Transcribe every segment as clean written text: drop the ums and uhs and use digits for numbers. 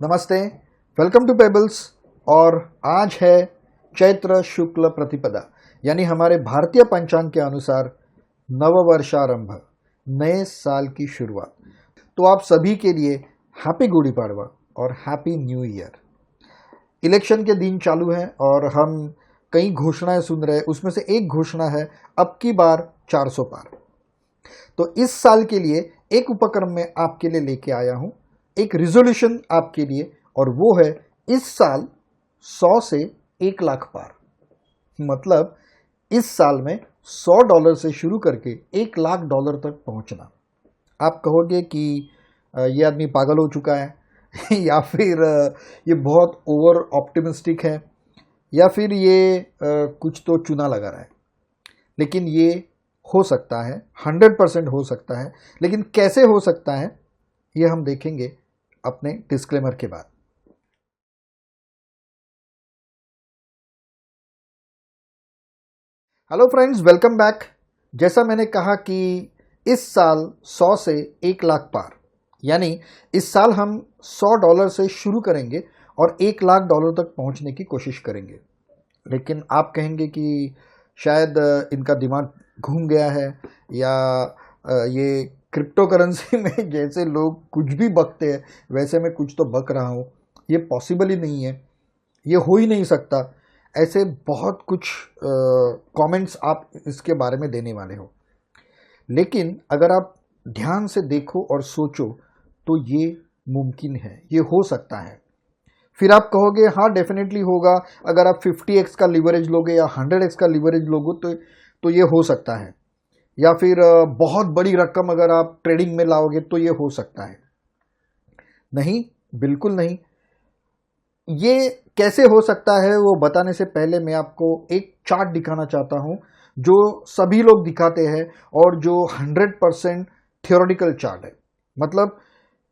नमस्ते, welcome to pebbles. और आज है चैत्र शुक्ल प्रतिपदा, यानी हमारे भारतीय पंचांग के अनुसार नववर्षारंभ, नए साल की शुरुआत। तो आप सभी के लिए हैप्पी गुड़ी पाड़वा और हैप्पी न्यू ईयर। इलेक्शन के दिन चालू हैं और हम कई घोषणाएं सुन रहे हैं। उसमें से एक घोषणा है अब की बार 400 पार। तो इस साल के लिए एक उपक्रम में आपके लिए लेके आया हूं, एक रिजोल्यूशन आपके लिए, और वो है इस साल 100 से 1 लाख पार। मतलब इस साल में $100 से शुरू करके $1 लाख तक पहुंचना। आप कहोगे कि ये आदमी पागल हो चुका है या फिर ये बहुत ओवर ऑप्टिमिस्टिक है, या फिर ये कुछ तो चुना लगा रहा है। लेकिन ये हो सकता है, 100% हो सकता है। लेकिन कैसे हो सकता है ये हम देखेंगे अपने डिस्क्लेमर के बाद। Hello friends, welcome back. जैसा मैंने कहा कि इस साल 100 से 1 लाख पार, यानी इस साल हम $100 से शुरू करेंगे और $1 लाख तक पहुंचने की कोशिश करेंगे। लेकिन आप कहेंगे कि शायद इनका दिमाग घूम गया है, या ये क्रिप्टो करेंसी में जैसे लोग कुछ भी बकते हैं वैसे मैं कुछ तो बक रहा हूँ। ये पॉसिबल ही नहीं है, ये हो ही नहीं सकता। ऐसे बहुत कुछ कमेंट्स आप इसके बारे में देने वाले हो। लेकिन अगर आप ध्यान से देखो और सोचो तो ये मुमकिन है, ये हो सकता है। फिर आप कहोगे हाँ डेफिनेटली होगा। अगर आप 50x का लिवरेज लोगे या 100x का लिवरेज लोगे तो ये हो सकता है। या फिर बहुत बड़ी रकम अगर आप ट्रेडिंग में लाओगे तो ये हो सकता है। नहीं, बिल्कुल नहीं। ये कैसे हो सकता है वो बताने से पहले मैं आपको एक चार्ट दिखाना चाहता हूं जो सभी लोग दिखाते हैं और जो 100% थियोरेटिकल चार्ट है। मतलब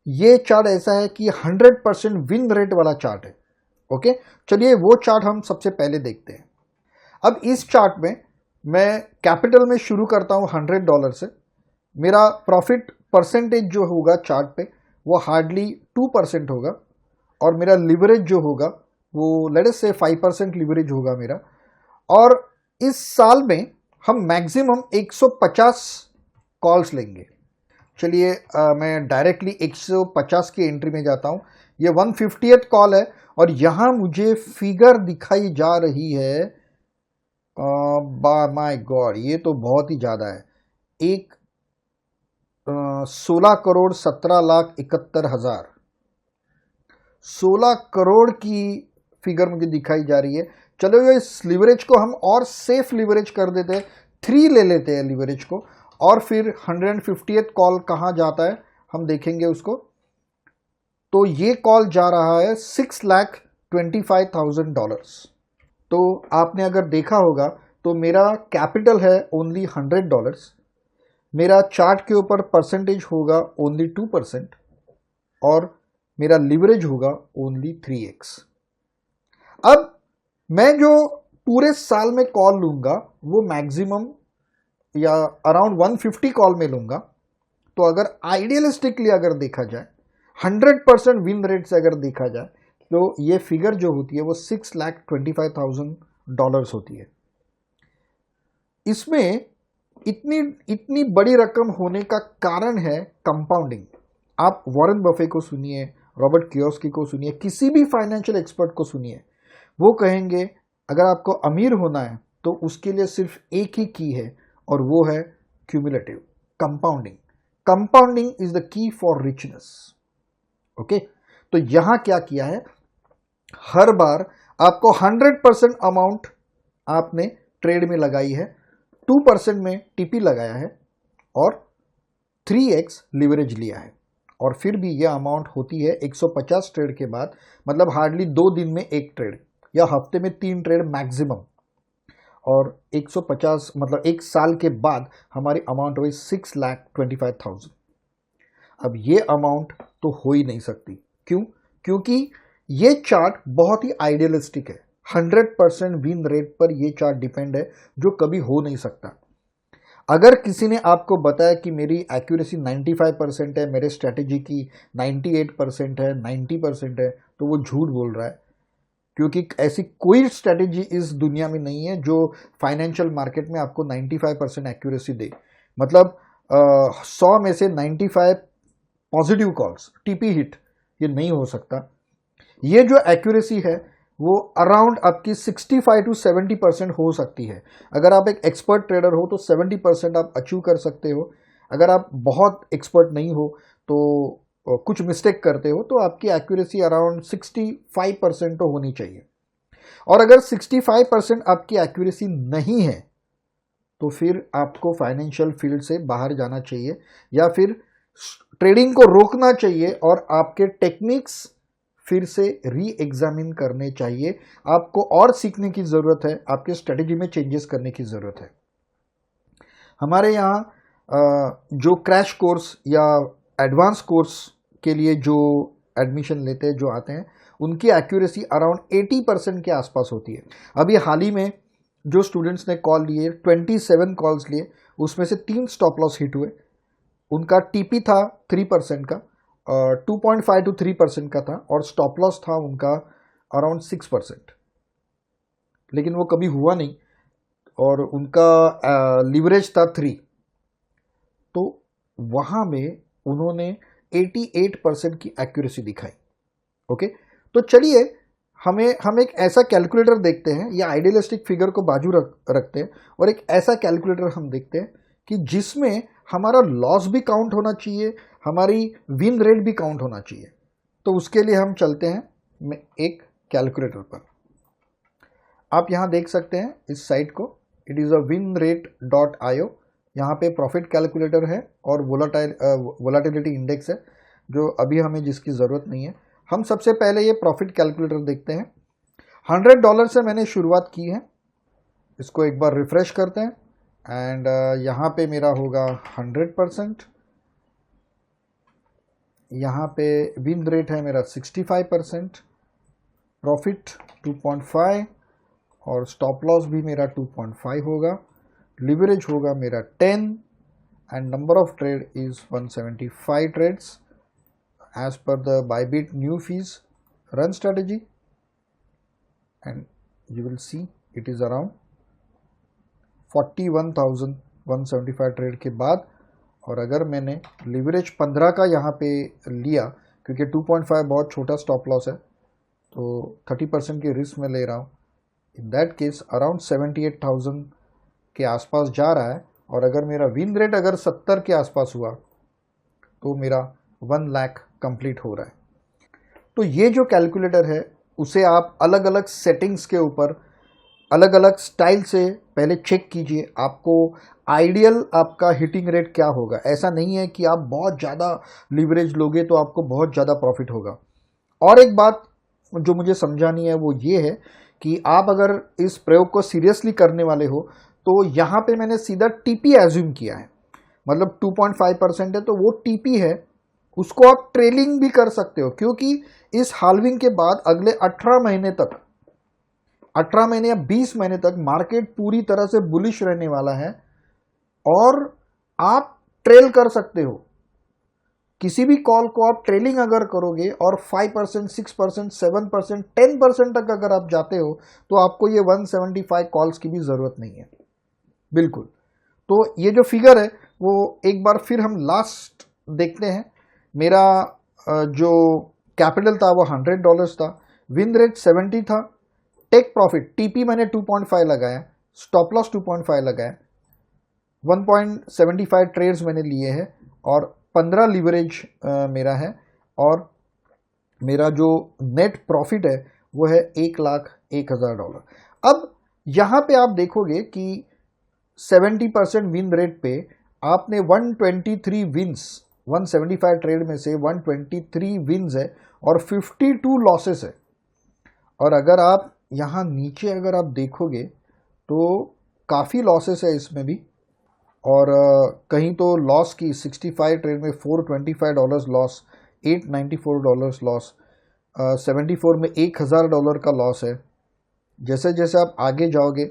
ये चार्ट ऐसा है कि 100% विन रेट वाला चार्ट है। ओके, चलिए वो चार्ट हम सबसे पहले देखते हैं। अब इस चार्ट में मैं कैपिटल में शुरू करता हूं $100 से। मेरा प्रॉफिट परसेंटेज जो होगा चार्ट पे वो हार्डली 2% होगा, और मेरा लिवरेज जो होगा वो लेट अस से 5% लिवरेज होगा मेरा। और इस साल में हम मैक्सिमम 150 कॉल्स लेंगे। चलिए मैं डायरेक्टली 150 की एंट्री में जाता हूं। ये 150th कॉल है और यहां मुझे फिगर दिखाई जा रही है, माय गॉड, ये तो बहुत ही ज़्यादा है। एक 16,17,71,000, 16 करोड़ की फिगर मुझे दिखाई जा रही है। चलो ये इस लिवरेज को हम और सेफ लिवरेज कर देते हैं, 3 ले लेते हैं लिवरेज को। और फिर 150th कॉल कहाँ जाता है हम देखेंगे उसको। तो ये कॉल जा रहा है $6,25,000। तो आपने अगर देखा होगा तो मेरा कैपिटल है ओनली $100, मेरा चार्ट के ऊपर परसेंटेज होगा ओनली 2%, और मेरा लिवरेज होगा ओनली 3x। अब मैं जो पूरे साल में कॉल लूंगा वो मैक्सिमम या अराउंड 150 कॉल में लूंगा। तो अगर आइडियलिस्टिकली अगर देखा जाए, 100% विन रेट से अगर देखा जाए, तो ये फिगर जो होती है वो $6,25,000 होती है। इसमें इतनी बड़ी रकम होने का कारण है कंपाउंडिंग। आप वॉरेन बफे को सुनिए, रॉबर्ट कियोस्की को सुनिए, किसी भी फाइनेंशियल एक्सपर्ट को सुनिए, वो कहेंगे अगर आपको अमीर होना है तो उसके लिए सिर्फ एक ही की है, और वो है cumulative compounding. Compounding is the key for richness. Okay, तो यहां क्या किया है, हर बार आपको 100% अमाउंट आपने ट्रेड में लगाई है, 2% में टीपी लगाया है, और 3x लिवरेज लिया है। और फिर भी यह अमाउंट होती है 150 ट्रेड के बाद, मतलब हार्डली 2 दिन में एक ट्रेड या हफ्ते में 3 ट्रेड मैक्सिमम। और 150 मतलब एक साल के बाद हमारी अमाउंट हुई 6,25,000। अब ये अमाउंट तो हो ही नहीं सकती। क्यों? क्योंकि ये चार्ट बहुत ही आइडियलिस्टिक है। 100% विन रेट पर ये चार्ट डिपेंड है, जो कभी हो नहीं सकता। अगर किसी ने आपको बताया कि मेरी एक्यूरेसी 95% है, मेरे स्ट्रैटेजी की 98% है, 90% है, तो वो झूठ बोल रहा है। क्योंकि ऐसी कोई स्ट्रैटेजी इस दुनिया में नहीं है जो फाइनेंशियल मार्केट में आपको 95% एक्यूरेसी दे। मतलब 100 में से 95 पॉजिटिव कॉल्स, टीपी हिट, ये नहीं हो सकता। ये जो एक्यूरेसी है वो अराउंड आपकी 65 to 70% हो सकती है। अगर आप एक एक्सपर्ट ट्रेडर हो तो 70% आप अचीव कर सकते हो। अगर आप बहुत एक्सपर्ट नहीं हो तो कुछ मिस्टेक करते हो तो आपकी एक्यूरेसी अराउंड 65% तो होनी चाहिए। और अगर 65% आपकी एक्यूरेसी नहीं है तो फिर आपको फाइनेंशियल फील्ड से बाहर जाना चाहिए या फिर ट्रेडिंग को रोकना चाहिए और आपके टेक्निक्स फिर से री एग्जामिन करने चाहिए। आपको और सीखने की ज़रूरत है, आपके स्ट्रेटेजी में चेंजेस करने की ज़रूरत है। हमारे यहाँ जो क्रैश कोर्स या एडवांस कोर्स के लिए जो एडमिशन लेते हैं, जो आते हैं, उनकी एक्यूरेसी अराउंड 80% के आसपास होती है। अभी हाल ही में जो स्टूडेंट्स ने कॉल लिए, 27 कॉल्स लिए, उसमें से 3 स्टॉप लॉस हिट हुए। उनका टीपी था 3% का, 2.5 to 3% का था, और स्टॉप लॉस था उनका अराउंड 6%। लेकिन वो कभी हुआ नहीं और उनका लिवरेज था 3। तो वहाँ में उन्होंने 88% की एक्यूरेसी दिखाई। ओके, तो चलिए हम एक ऐसा कैलकुलेटर देखते हैं, या आइडियलिस्टिक फिगर को बाजू रखते हैं और एक ऐसा कैलकुलेटर हम देखते हैं कि जिसमें हमारा लॉस भी काउंट होना चाहिए, हमारी विन रेट भी काउंट होना चाहिए। तो उसके लिए हम चलते हैं एक कैलकुलेटर पर। आप यहाँ देख सकते हैं इस साइट को, इट इज़ winrate.io। यहाँ पे प्रॉफिट कैलकुलेटर है और वोलाटिलिटी इंडेक्स है, जो अभी हमें जिसकी ज़रूरत नहीं है। हम सबसे पहले ये प्रॉफिट कैलकुलेटर देखते हैं। $100 से मैंने शुरुआत की है। इसको एक बार रिफ्रेश करते हैं एंड यहाँ पे मेरा होगा 100%। यहाँ पे विन रेट है मेरा 65%, प्रॉफिट 2.5 और स्टॉप लॉस भी मेरा 2.5 होगा, लिवरेज होगा मेरा 10 and number of trade is 175 trades as per the Bybit new fees run strategy, and you will see it is around 41,175 trade के बाद। और अगर मैंने लिवरेज 15 का यहाँ पे लिया, क्योंकि 2.5 बहुत छोटा स्टॉप लॉस है, तो 30% की रिस्क में ले रहा हूँ, इन दैट केस अराउंड 78,000 के आसपास जा रहा है। और अगर मेरा विन रेट अगर 70 के आसपास हुआ तो मेरा 1 लाख कंप्लीट हो रहा है। तो ये जो कैलकुलेटर है उसे आप अलग अलग सेटिंग्स के ऊपर अलग अलग स्टाइल से पहले चेक कीजिए, आपको आइडियल आपका हिटिंग रेट क्या होगा। ऐसा नहीं है कि आप बहुत ज़्यादा लिवरेज लोगे तो आपको बहुत ज़्यादा प्रॉफिट होगा। और एक बात जो मुझे समझानी है वो ये है कि आप अगर इस प्रयोग को सीरियसली करने वाले हो तो यहाँ पे मैंने सीधा टीपी एज्यूम किया है। मतलब 2.5% है तो वो टीपी है, उसको आप ट्रेलिंग भी कर सकते हो, क्योंकि इस हाल्विंग के बाद अगले 18 महीने तक, 18 महीने या 20 महीने तक मार्केट पूरी तरह से बुलिश रहने वाला है और आप ट्रेल कर सकते हो। किसी भी कॉल को आप ट्रेलिंग अगर करोगे और 5%, 6%, 7%, 10% तक अगर आप जाते हो तो आपको ये 175 कॉल्स की भी ज़रूरत नहीं है, बिल्कुल। तो ये जो फिगर है वो एक बार फिर हम लास्ट देखते हैं। मेरा जो कैपिटल था वो $100 था, विन रेट 70 था, टेक प्रॉफिट टीपी मैंने 2.5 लगाया, स्टॉप लॉस 2.5 लगाया, 1.75 ट्रेड्स मैंने लिए हैं और 15 लिवरेज मेरा है, और मेरा जो नेट प्रॉफिट है वो है $1,01,000। अब यहाँ पे आप देखोगे कि 70% विन रेट पे आपने 123 विन्स, 175 ट्रेड में से 123 विन्स है और 52 लॉसेस है। और अगर आप यहाँ नीचे अगर आप देखोगे तो काफ़ी लॉसेस है इसमें भी, और कहीं तो लॉस की 65 ट्रेड में $425 लॉस, $894 लॉस, 74 में $1,000 का लॉस है। जैसे जैसे आप आगे जाओगे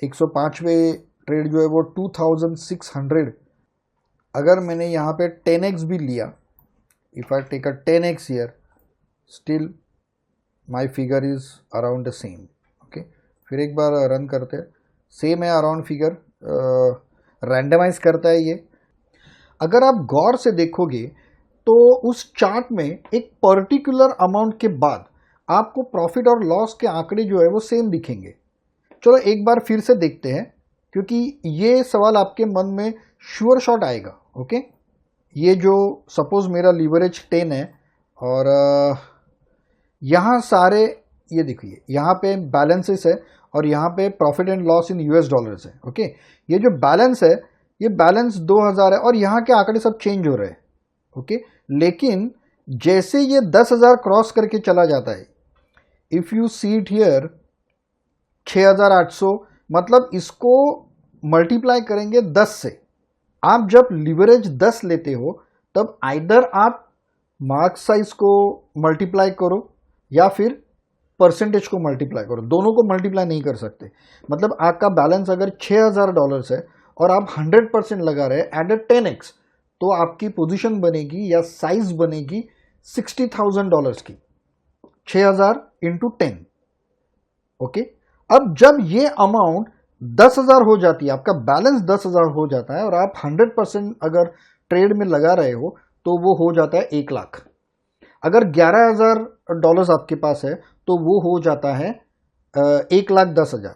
105वें ट्रेड जो है वो 2600, अगर मैंने यहाँ पे 10x भी लिया, if I take a 10x here, still my figure is around the same. Okay, फिर एक बार रन करते हैं, सेम है अराउंड फिगर, रैंडमाइज करता है ये। अगर आप गौर से देखोगे तो उस चार्ट में एक पर्टिकुलर अमाउंट के बाद आपको प्रॉफिट और लॉस के आंकड़े जो है वो सेम दिखेंगे। चलो एक बार फिर से देखते हैं, क्योंकि ये सवाल आपके मन में श्योर शॉट आएगा। ओके, ये जो सपोज मेरा लीवरेज 10 है और यहाँ सारे, ये देखिए यहाँ पे बैलेंसेस है और यहाँ पे profit and loss in US dollars है। ओके, ये जो बैलेंस है ये बैलेंस 2000 है और यहाँ के आंकड़े सब चेंज हो रहे हैं। ओके, लेकिन जैसे ये 10,000 क्रॉस करके चला जाता है, if you see it here 6800, मतलब इसको मल्टीप्लाई करेंगे 10 से। आप जब लिवरेज 10 लेते हो तब आइदर आप मार्क साइज को मल्टीप्लाई करो या फिर परसेंटेज को मल्टीप्लाई करो, दोनों को मल्टीप्लाई नहीं कर सकते। मतलब आपका बैलेंस अगर $6000 है और आप 100% लगा रहे एट 10x, तो आपकी पोजीशन बनेगी या साइज बनेगी $60,000 की, 6000 इंटू 10। ओके, अब जब ये अमाउंट 10,000 हो जाती है, आपका बैलेंस 10,000 हो जाता है और आप 100% अगर ट्रेड में लगा रहे हो तो वो हो जाता है 1 लाख। अगर $11,000 आपके पास है तो वो हो जाता है 1,10,000।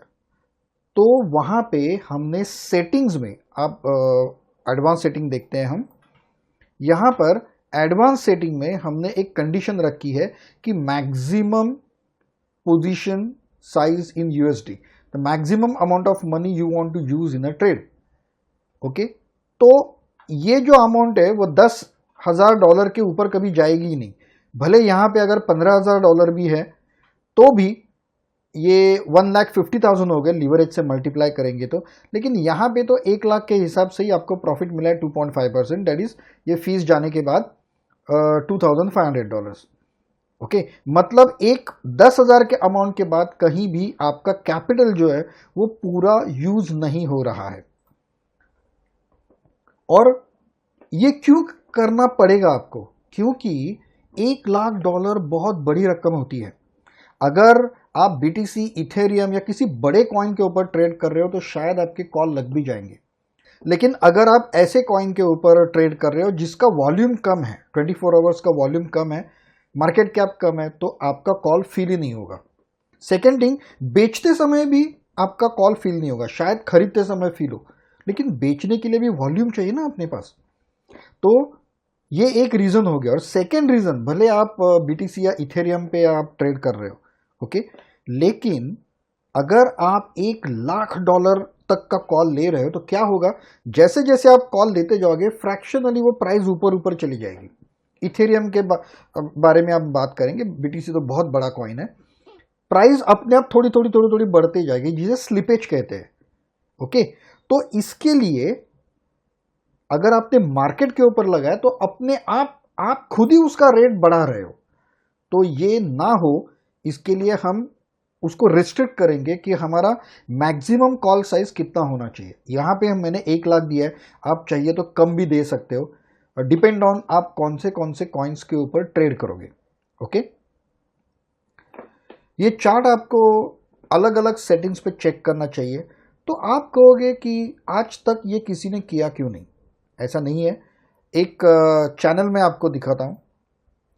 तो वहाँ पे हमने सेटिंग्स में, आप एडवांस सेटिंग देखते हैं हम, यहाँ पर एडवांस सेटिंग में हमने एक कंडीशन रखी है कि maximum position size in USD, the maximum amount of money you want to use in a trade. Okay, तो ये जो अमाउंट है वो $10,000 के ऊपर कभी जाएगी ही नहीं। भले यहाँ पे अगर $15,000 भी है तो भी ये 1,50,000 हो गए लीवरेज से मल्टीप्लाई करेंगे तो, लेकिन यहाँ पे तो 1 लाख के हिसाब से ही आपको प्रॉफिट मिला है 2.5%, दैट इज ये फीस जाने के बाद $2,500। ओके, मतलब एक 10,000 के अमाउंट के बाद कहीं भी आपका कैपिटल जो है वो पूरा यूज नहीं हो रहा है। और ये क्यों करना पड़ेगा आपको? क्योंकि $1,00,000 बहुत बड़ी रकम होती है। अगर आप BTC, इथेरियम या किसी बड़े कॉइन के ऊपर ट्रेड कर रहे हो तो शायद आपके कॉल लग भी जाएंगे, लेकिन अगर आप ऐसे कॉइन के ऊपर ट्रेड कर रहे हो जिसका वॉल्यूम कम है, 24 आवर्स का वॉल्यूम कम है, मार्केट कैप कम है, तो आपका कॉल फील ही नहीं होगा। सेकेंड थिंग, बेचते समय भी आपका कॉल फील नहीं होगा, शायद खरीदते समय फील हो, लेकिन बेचने के लिए भी वॉल्यूम चाहिए ना अपने पास। तो ये एक रीजन हो गया। और सेकेंड रीजन, भले आप BTC या इथेरियम पे आप ट्रेड कर रहे हो, ओके, लेकिन अगर आप $1,00,000 तक का कॉल ले रहे हो तो क्या होगा, जैसे जैसे आप कॉल लेते जाओगे फ्रैक्शनली वो प्राइस ऊपर ऊपर चली जाएगी। इथेरियम के बारे में आप बात करेंगे, BTC तो बहुत बड़ा कॉइन है, प्राइस अपने आप थोड़ी थोड़ी थोड़ी थोड़ी बढ़ती जाएगी, जिसे स्लिपेज कहते हैं। ओके, तो इसके लिए अगर आपने मार्केट के ऊपर लगाया तो अपने आप खुद ही उसका रेट बढ़ा रहे हो। तो ये ना हो, इसके लिए हम उसको रिस्ट्रिक्ट करेंगे कि हमारा मैक्सिमम कॉल साइज कितना होना चाहिए। यहाँ पे मैंने 1 लाख दिया है, आप चाहिए तो कम भी दे सकते हो, डिपेंड ऑन आप कौन से कॉइन्स के ऊपर ट्रेड करोगे। ओके, ये चार्ट आपको अलग अलग सेटिंग्स पे चेक करना चाहिए। तो आप कहोगे कि आज तक ये किसी ने किया क्यों नहीं? ऐसा नहीं है। एक चैनल मैं आपको दिखाता हूँ,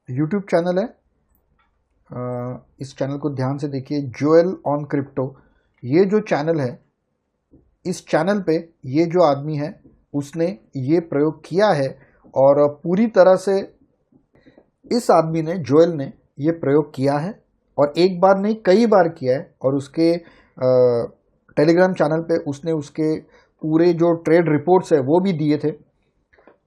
यूट्यूब चैनल है, इस चैनल को ध्यान से देखिए, जोएल ऑन क्रिप्टो। ये जो चैनल है, इस चैनल पे ये जो आदमी है उसने ये प्रयोग किया है और पूरी तरह से इस आदमी ने, जोएल ने, ये प्रयोग किया है और एक बार नहीं कई बार किया है। और उसके टेलीग्राम चैनल पे उसने उसके पूरे जो ट्रेड रिपोर्ट्स है वो भी दिए थे।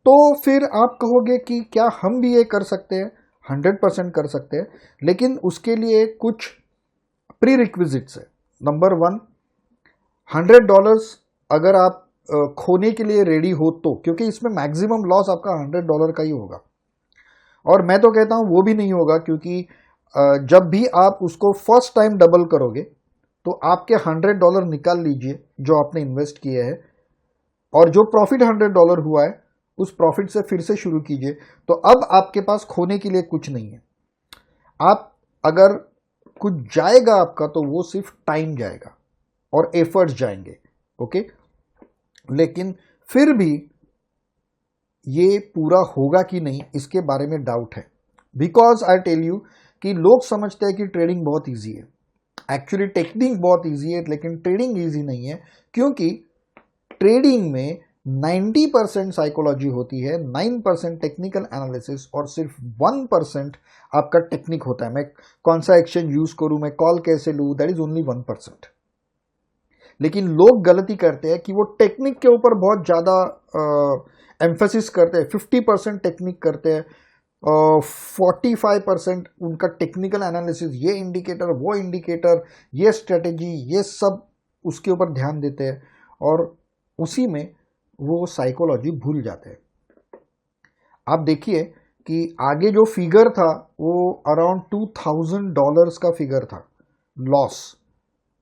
तो फिर आप कहोगे कि क्या हम भी ये कर सकते हैं? 100% कर सकते हैं, लेकिन उसके लिए कुछ प्री रिक्विजिट्स है। नंबर 1, $100 अगर आप खोने के लिए रेडी हो तो, क्योंकि इसमें मैक्सिमम लॉस आपका $100 का ही होगा। और मैं तो कहता हूँ वो भी नहीं होगा, क्योंकि जब भी आप उसको फर्स्ट टाइम डबल करोगे तो आपके $100 निकाल लीजिए जो आपने इन्वेस्ट किए हैं, और जो प्रॉफिट $100 हुआ है उस प्रॉफिट से फिर से शुरू कीजिए। तो अब आपके पास खोने के लिए कुछ नहीं है। आप अगर कुछ जाएगा आपका तो वो सिर्फ टाइम जाएगा और एफर्ट्स जाएंगे, ओके। लेकिन फिर भी ये पूरा होगा कि नहीं इसके बारे में डाउट है, बिकॉज आई टेल यू कि लोग समझते हैं कि ट्रेडिंग बहुत इजी है। एक्चुअली टेक्निक बहुत इजी है, लेकिन ट्रेडिंग इजी नहीं है, क्योंकि ट्रेडिंग में 90% साइकोलॉजी होती है, 9% टेक्निकल एनालिसिस, और सिर्फ 1% आपका टेक्निक होता है। मैं कौन सा एक्सचेंज यूज करूं, मैं कॉल कैसे लूं, दैट इज ओनली 1%। लेकिन लोग गलती करते हैं कि वो टेक्निक के ऊपर बहुत ज़्यादा एम्फेसिस करते हैं, 50% टेक्निक करते हैं, 45% उनका टेक्निकल एनालिसिस, ये इंडिकेटर वो इंडिकेटर, ये स्ट्रेटेजी, ये सब उसके ऊपर ध्यान देते हैं, और उसी में वो साइकोलॉजी भूल जाते हैं। आप देखिए कि आगे जो फिगर था वो अराउंड $2000 का फिगर था, लॉस,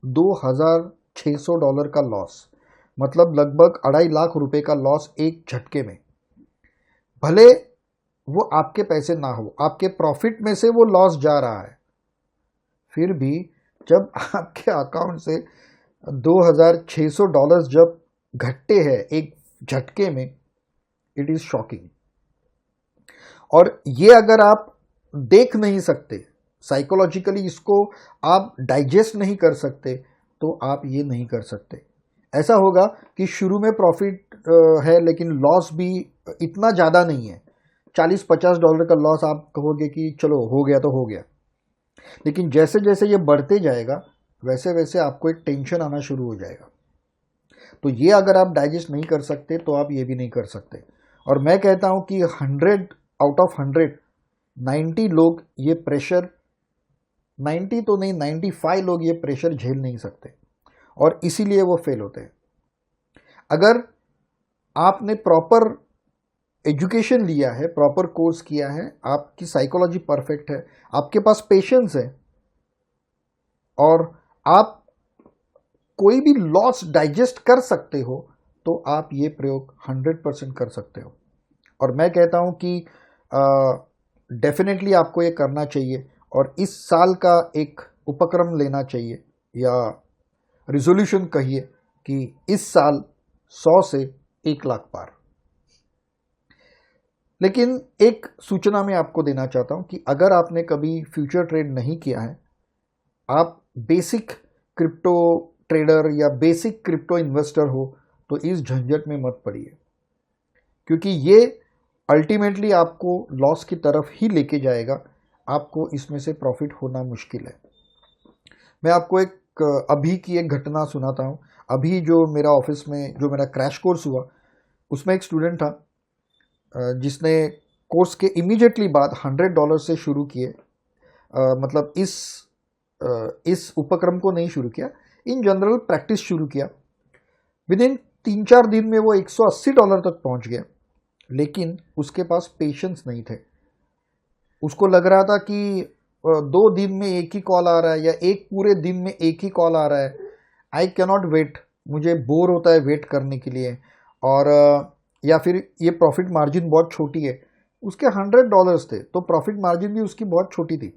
$2600 का लॉस, मतलब लगभग 2.5 लाख रुपए का लॉस एक झटके में। भले वो आपके पैसे ना हो, आपके प्रॉफिट में से वो लॉस जा रहा है, फिर भी जब आपके अकाउंट से $2600 जब घटते हैं एक झटके में, इट इज शॉकिंग। और ये अगर आप देख नहीं सकते साइकोलॉजिकली, इसको आप डाइजेस्ट नहीं कर सकते, तो आप ये नहीं कर सकते। ऐसा होगा कि शुरू में प्रॉफिट है लेकिन लॉस भी इतना ज़्यादा नहीं है, $40-50 का लॉस, आप कहोगे कि चलो हो गया तो हो गया। लेकिन जैसे जैसे ये बढ़ते जाएगा वैसे वैसे आपको एक टेंशन आना शुरू हो जाएगा। तो ये अगर आप डाइजेस्ट नहीं कर सकते तो आप ये भी नहीं कर सकते। और मैं कहता हूं कि 100 आउट ऑफ 100 90 लोग ये प्रेशर, 90 तो नहीं 95 लोग ये प्रेशर झेल नहीं सकते, और इसीलिए वो फेल होते हैं। अगर आपने प्रॉपर एजुकेशन लिया है, प्रॉपर कोर्स किया है, आपकी साइकोलॉजी परफेक्ट है, आपके पास पेशेंस है, और आप कोई भी लॉस डाइजेस्ट कर सकते हो, तो आप ये प्रयोग 100% कर सकते हो। और मैं कहता हूं कि डेफिनेटली आपको ये करना चाहिए, और इस साल का एक उपक्रम लेना चाहिए, या रिजोल्यूशन कहिए, कि इस साल 100 से 1 लाख पार। लेकिन एक सूचना मैं आपको देना चाहता हूं कि अगर आपने कभी फ्यूचर ट्रेड नहीं किया है, आप बेसिक क्रिप्टो ट्रेडर या बेसिक क्रिप्टो इन्वेस्टर हो, तो इस झंझट में मत पड़िए, क्योंकि ये अल्टीमेटली आपको लॉस की तरफ ही लेके जाएगा। आपको इसमें से प्रॉफिट होना मुश्किल है। मैं आपको एक अभी की एक घटना सुनाता हूँ। अभी जो मेरा ऑफिस में जो मेरा क्रैश कोर्स हुआ, उसमें एक स्टूडेंट था जिसने कोर्स के इमीडिएटली बाद $100 से शुरू किए, मतलब इस उपक्रम को नहीं शुरू किया, इन जनरल प्रैक्टिस शुरू किया। विद इन 3-4 दिन में वो $180 तक पहुंच गया, लेकिन उसके पास पेशेंस नहीं थे। उसको लग रहा था कि 2 दिन में एक ही कॉल आ रहा है, या एक पूरे दिन में एक ही कॉल आ रहा है, आई कैनॉट वेट, मुझे बोर होता है वेट करने के लिए, और या फिर ये प्रॉफिट मार्जिन बहुत छोटी है। उसके $100 थे, तो प्रॉफिट मार्जिन भी उसकी बहुत छोटी थी,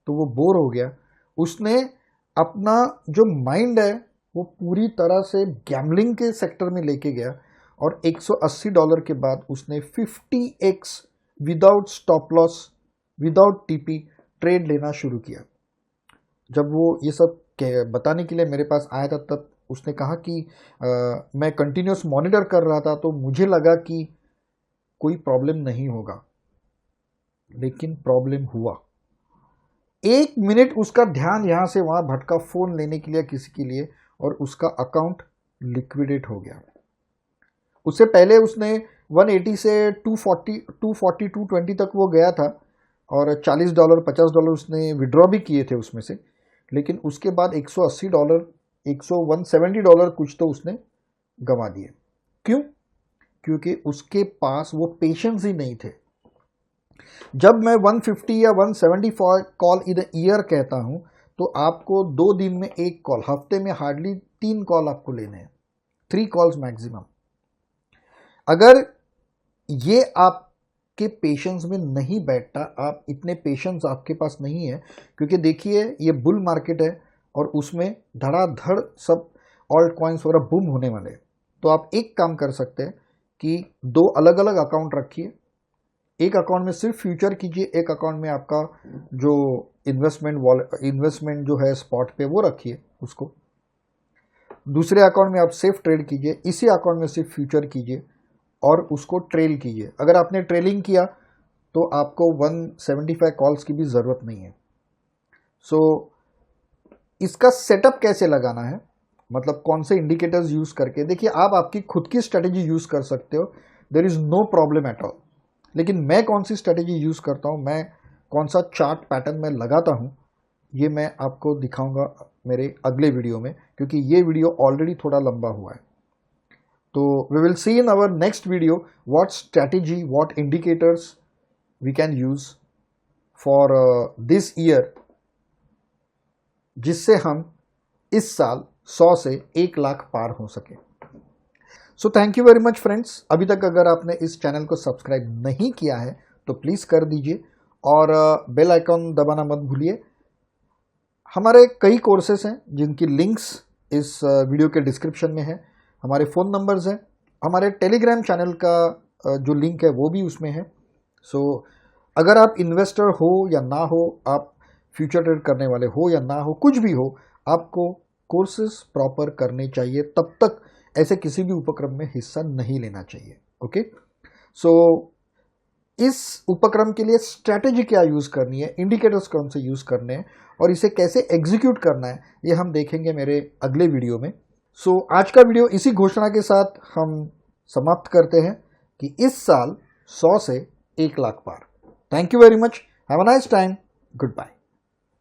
तो वो बोर हो गया। उसने अपना जो माइंड है वो पूरी तरह से गैम्बलिंग के सेक्टर में लेके गया, और $180 के बाद उसने 50x without stop loss, without TP trade लेना शुरू किया। जब वो ये सब बताने के लिए मेरे पास आया था, तब उसने कहा कि मैं कंटिन्यूस मॉनिटर कर रहा था, तो मुझे लगा कि कोई प्रॉब्लम नहीं होगा, लेकिन प्रॉब्लम हुआ। 1 मिनट उसका ध्यान यहाँ से वहाँ भटका फ़ोन लेने के लिए किसी के लिए, और उसका अकाउंट लिक्विडेट हो गया। उससे पहले उसने 180 से 240, 220 तक वो गया था, और $40, $50 उसने विड्रॉ भी किए थे उसमें से। लेकिन उसके बाद $180, $170 कुछ तो उसने गंवा दिए। क्यों? क्योंकि उसके पास वो पेशेंस ही नहीं थे। जब मैं 150 या 175 कॉल इन ईयर कहता हूं, तो आपको 2 दिन में 1 कॉल, हफ्ते में हार्डली 3 कॉल आपको लेने हैं, 3 कॉल्स मैक्सिमम। अगर ये आपके पेशेंस में नहीं बैठता, आप इतने पेशेंस आपके पास नहीं है, क्योंकि देखिए ये बुल मार्केट है और उसमें धड़ाधड़ सब ऑल्ट कॉइन्स वगैरह बूम होने वाले हैं। तो आप एक काम कर सकते हैं कि 2 अलग अलग अकाउंट रखिए। एक अकाउंट में सिर्फ फ्यूचर कीजिए, एक अकाउंट में आपका जो इन्वेस्टमेंट जो है स्पॉट पे वो रखिए उसको। दूसरे अकाउंट में आप सेफ ट्रेड कीजिए, इसी अकाउंट में सिर्फ फ्यूचर कीजिए और उसको ट्रेल कीजिए। अगर आपने ट्रेलिंग किया तो आपको 175 कॉल्स की भी ज़रूरत नहीं है। सो इसका सेटअप कैसे लगाना है, मतलब कौन से इंडिकेटर्स यूज़ करके, देखिए आप आपकी खुद की स्ट्रेटेजी यूज़ कर सकते हो, there is no problem at all. लेकिन मैं कौन सी स्ट्रेटेजी यूज़ करता हूँ, मैं कौन सा चार्ट पैटर्न मैं लगाता हूँ, ये मैं आपको दिखाऊंगा मेरे अगले वीडियो में, क्योंकि ये वीडियो ऑलरेडी थोड़ा लंबा हुआ है। तो we will see in our next video what strategy, what indicators we can use for this year, जिससे हम इस साल 100 से 1 लाख पार हो सके। So thank you very much friends. अभी तक अगर आपने इस चैनल को सब्सक्राइब नहीं किया है तो प्लीज़ कर दीजिए और बेल आइकॉन दबाना मत भूलिए। हमारे कई कोर्सेस हैं जिनकी लिंक्स इस वीडियो के डिस्क्रिप्शन में है, हमारे फ़ोन नंबर्स हैं, हमारे टेलीग्राम चैनल का जो लिंक है वो भी उसमें है। सो अगर आप इन्वेस्टर हो या ना हो, आप फ्यूचर ट्रेड करने वाले हो या ना हो, कुछ भी हो, आपको कोर्सेज प्रॉपर करने चाहिए, तब तक ऐसे किसी भी उपक्रम में हिस्सा नहीं लेना चाहिए। ओके, सो इस उपक्रम के लिए स्ट्रैटेजी क्या यूज़ करनी है, इंडिकेटर्स कौन से यूज़ करने हैं और इसे कैसे एग्जीक्यूट करना है, ये हम देखेंगे मेरे अगले वीडियो में। सो आज का वीडियो इसी घोषणा के साथ हम समाप्त करते हैं कि इस साल 100 से 1 लाख पार। Thank you very much, have a nice time, good bye.